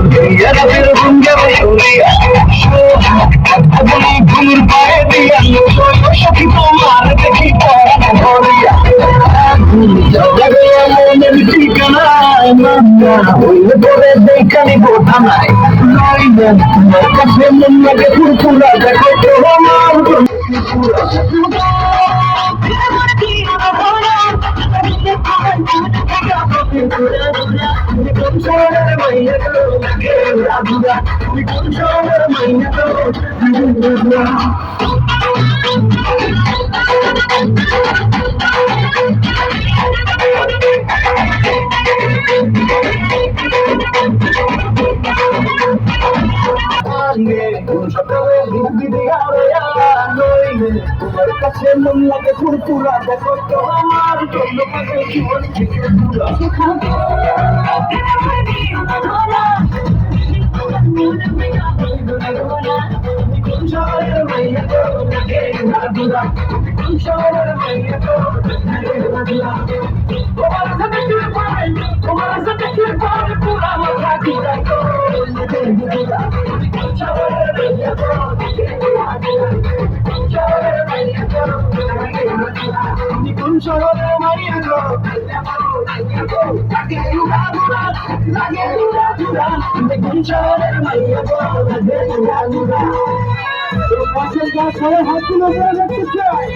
দিয়া রাতের ভঙ্গে বসুরিয়া ঘুমুর পায়ে দিয়া সখী তোমার দেখি পরাণ ভরিয়া মনের ঠিকানায় না হইলে পরে দেখানি বোঝা নাই নইলে তোমার কাছে মন লাগে ফুরফুরা দেখো তোমার তোমার কাছে মন লাগে ফুরফুরা দেখো তো আমার জন্য জীবন থেকে সবাই হাত তুলে দেখতে চাই